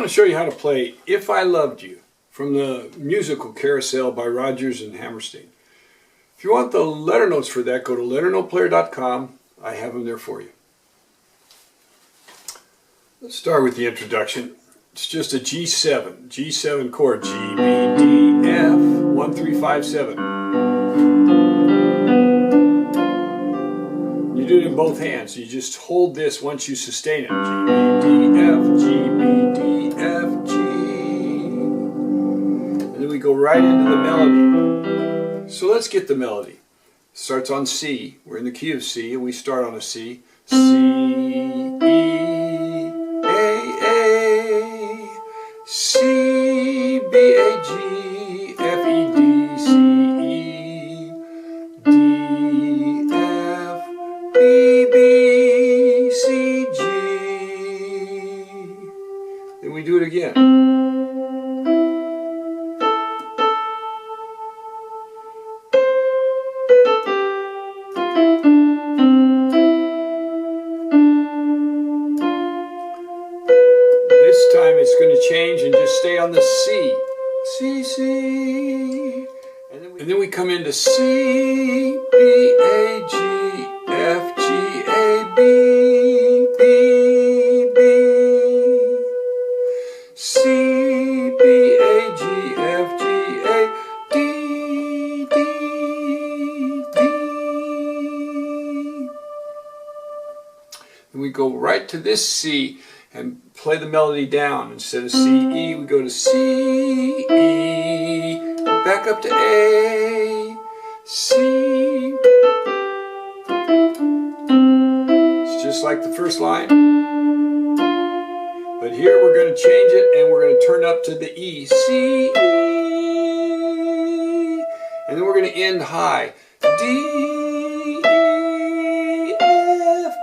want to show you how to play If I Loved You from the musical Carousel by Rodgers and Hammerstein. If you want the letter notes for that, go to LetterNotePlayer.com. I have them there for you. Let's start with the introduction. It's just a G7 chord, G, B, D, F, 1, 3, 5, 7. You do it in both hands. You just hold this once you sustain it. G, B, D, F, G, B, D, F, G. And then we go right into the melody. So let's get the melody. It starts on C. We're in the key of C, and we start on a C. C, E, A, C, B, A, G, F, E, D, C, E, D, F, B, B, C, G. Then we do it again. This time it's going to change and just stay on the C. C, C. And then we come into C, B, A, G, F, G, A, B, B, B. C, B, A, G, F, G, A, D, D, D. And we go right to this C and play the melody down. Instead of C, E, we go to C, E, back up to A, C. It's just like the first line. But here we're going to change it and we're going to turn up to the E, C, E. And then we're going to end high. D, E, F,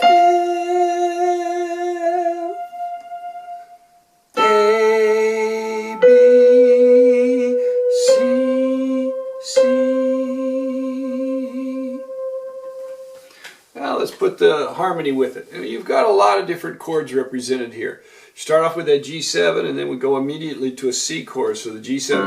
Now let's put the harmony with it. You've got a lot of different chords represented here. Start off with that G7 and then we go immediately to a C chord, so the G7.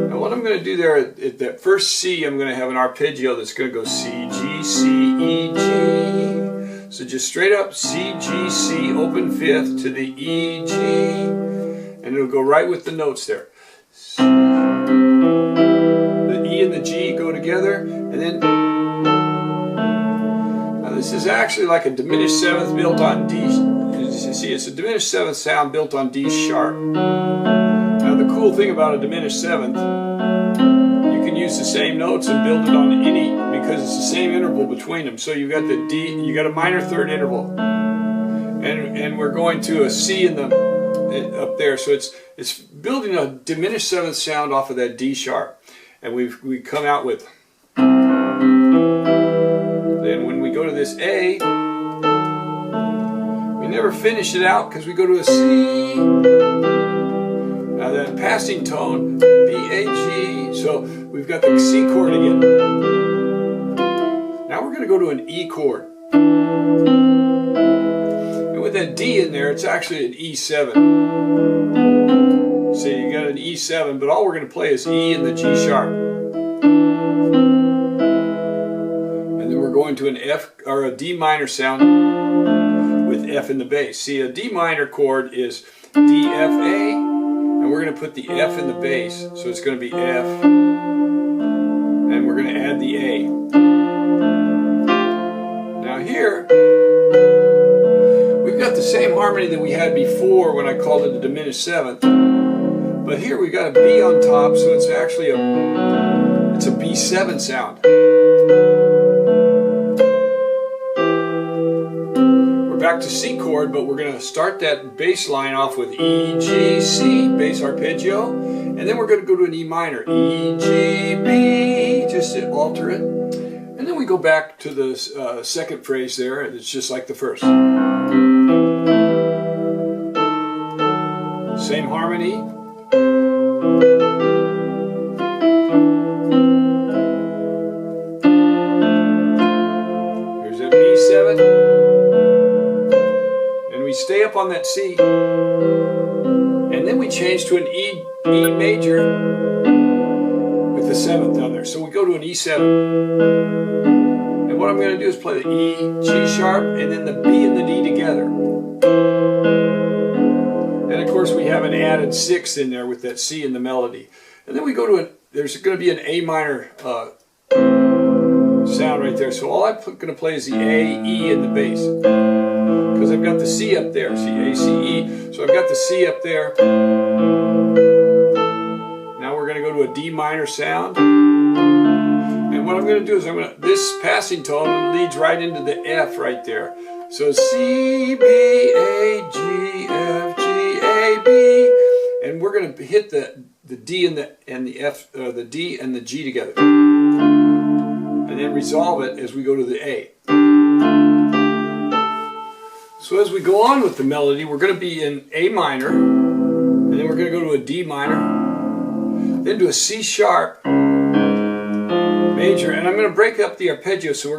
Now what I'm going to do there at that first C, I'm going to have an arpeggio that's going to go C, G, C, E, G. So just straight up C, G, C, open fifth to the E, G. And it'll go right with the notes there. The E and the G go together, and then now this is actually like a diminished seventh built on D. You see, it's a diminished seventh sound built on D sharp. Now the cool thing about a diminished seventh, you can use the same notes and build it on any, because it's the same interval between them. So you got the D, you got a minor third interval, and we're going to a C in the up there, so it's building a diminished seventh sound off of that D sharp, and we come out with. Then when we go to this A, we never finish it out because we go to a C. Now that passing tone, B, A, G. So we've got the C chord again. Now we're going to go to an E chord. With that D in there, it's actually an E7. So you got an E7, but all we're going to play is E and the G sharp. And then we're going to an F or a D minor sound with F in the bass. See, a D minor chord is D, F, A, and we're going to put the F in the bass. So it's going to be F, and we're going to add the A. Now here, we've got the same harmony that we had before when I called it a diminished seventh, but here we've got a B on top, so it's actually a B7 sound. We're back to C chord, but we're going to start that bass line off with E, G, C, bass arpeggio, and then we're going to go to an E minor, E, G, B, just to alter it, and then we go back to the second phrase there, and it's just like the first. Same harmony. it, and we stay up on that C, and then we change to an E major with the 7th down there. So we go to an E7. And what I'm going to do is play the E, G sharp, and then the B and the D together. And of course we have an added 6th in there with that C in the melody. And then we go to there's going to be an A minor sound right there. So all I'm going to play is the A, E, and the bass. Because I've got the C up there. See, A, C, E. So I've got the C up there. Now we're going to go to a D minor sound. And what I'm going to do is this passing tone leads right into the F right there. So C, B, A, G, F, G, A, B. And we're going to hit the D and the F, the D and the G together. And then resolve it as we go to the A. So as we go on with the melody, we're going to be in A minor, and then we're going to go to a D minor, then to a C sharp major, and I'm going to break up the arpeggio. So all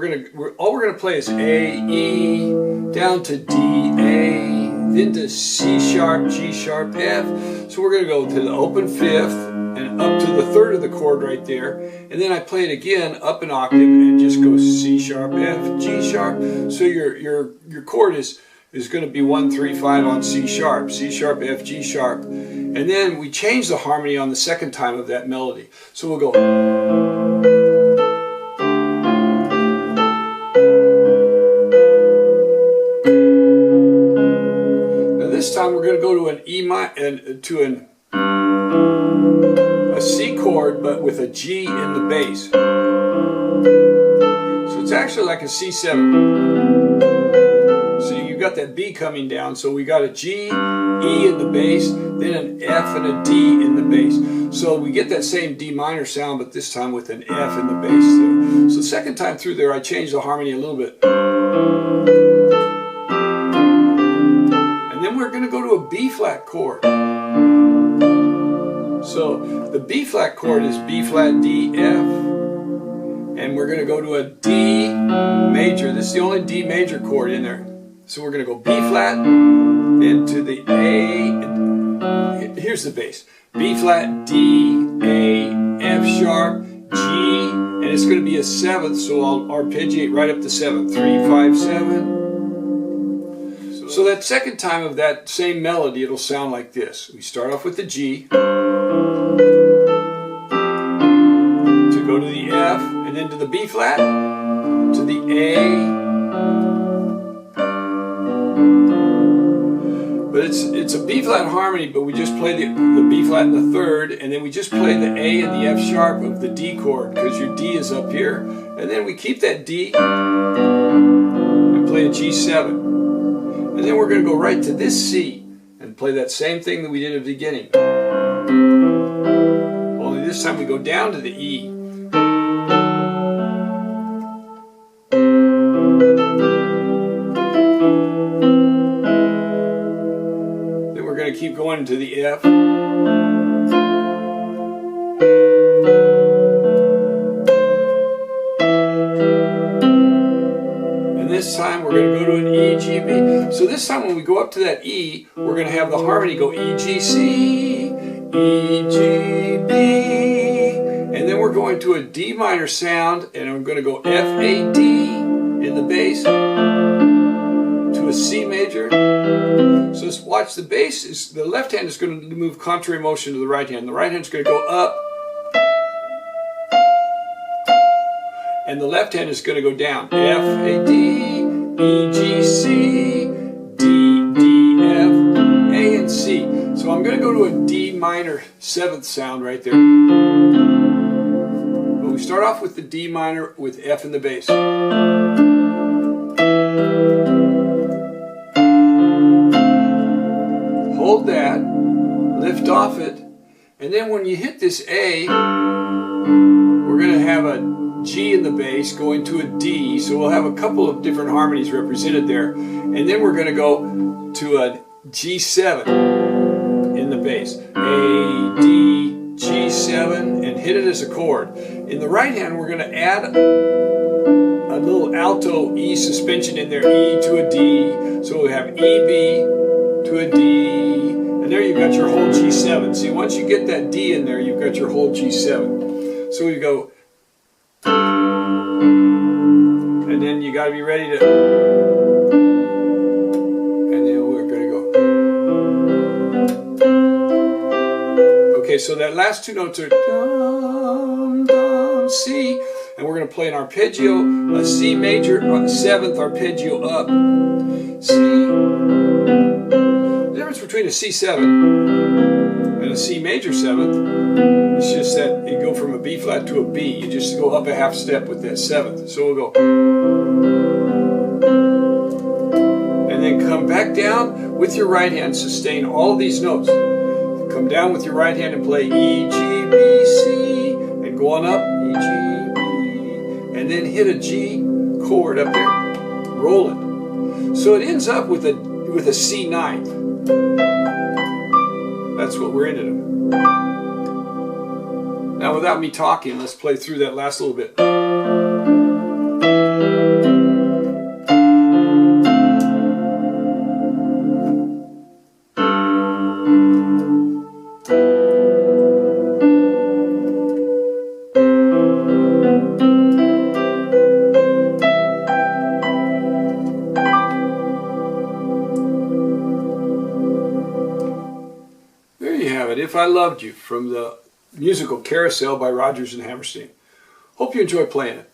we're going to play is A, E, down to D, A, then to C sharp, G sharp, F. So we're going to go to the open 5th and up to the 3rd of the chord right there, and then I play it again up an octave and just go C sharp, F, G sharp. So your chord is going to be 1, 3, 5 on C sharp, F, G sharp, and then we change the harmony on the second time of that melody. So we'll go. Now this time we're going to go to an E minor and to a C chord, but with a G in the bass. So it's actually like a C7. So you've got that B coming down, so we got a G, E in the bass, then an F and a D in the bass. So we get that same D minor sound, but this time with an F in the bass there. So the second time through there, I changed the harmony a little bit. And then we're going to go to a B flat chord. So the B flat chord is B flat, D, F. And we're going to go to a D major. This is the only D major chord in there. So we're going to go B flat, then to the A, and here's the bass. B flat, D, A, F sharp, G, and it's going to be a 7th, so I'll arpeggiate right up to 7. 3, 5, 7. So that second time of that same melody, it'll sound like this. We start off with the G, to go to the F, and then to the B flat, to the A. But it's a B flat harmony, but we just play the B flat in the 3rd, and then we just play the A and the F sharp of the D chord, because your D is up here. And then we keep that D and play a G7. And then we're going to go right to this C and play that same thing that we did at the beginning. Only this time we go down to the E. Keep going to the F. And this time we're going to go to an E, G, B. So this time when we go up to that E, we're going to have the harmony go E, G, C, E, G, B. And then we're going to a D minor sound, and I'm going to go F, A, D in the bass, to a C major. So just watch, the bass is, the left hand is going to move contrary motion to the right hand. The right hand is going to go up, and the left hand is going to go down. F, A, D, E, G, C, D, D, F, A, and C. So I'm going to go to a D minor 7th sound right there. But we start off with the D minor with F in the bass. Hold that, lift off it, and then when you hit this A, we're going to have a G in the bass going to a D, so we'll have a couple of different harmonies represented there, and then we're going to go to a G7 in the bass. A, D, G7, and hit it as a chord. In the right hand, we're going to add a a little alto E suspension in there, E to a D. So we have E, B to a D, and there you've got your whole G7. See, once you get that D in there, you've got your whole G7. So we go, and then you got to be ready to, and then we're going to go. Okay, so that last two notes are dum, dum, C, and we're going to play an arpeggio, a C major, a seventh arpeggio up, C. The difference between a C7 and a C major seventh is just that you go from a B flat to a B. You just go up a half step with that seventh. So we'll go, and then come back down with your right hand, sustain all of these notes. Come down with your right hand and play E, G, B, C, and go on up, E, G, B, and then hit a G chord up there, roll it. So it ends up with a C ninth. That's what we're into. Now, without me talking, let's play through that last little bit. If I Loved You, from the musical Carousel by Rodgers and Hammerstein. Hope you enjoy playing it.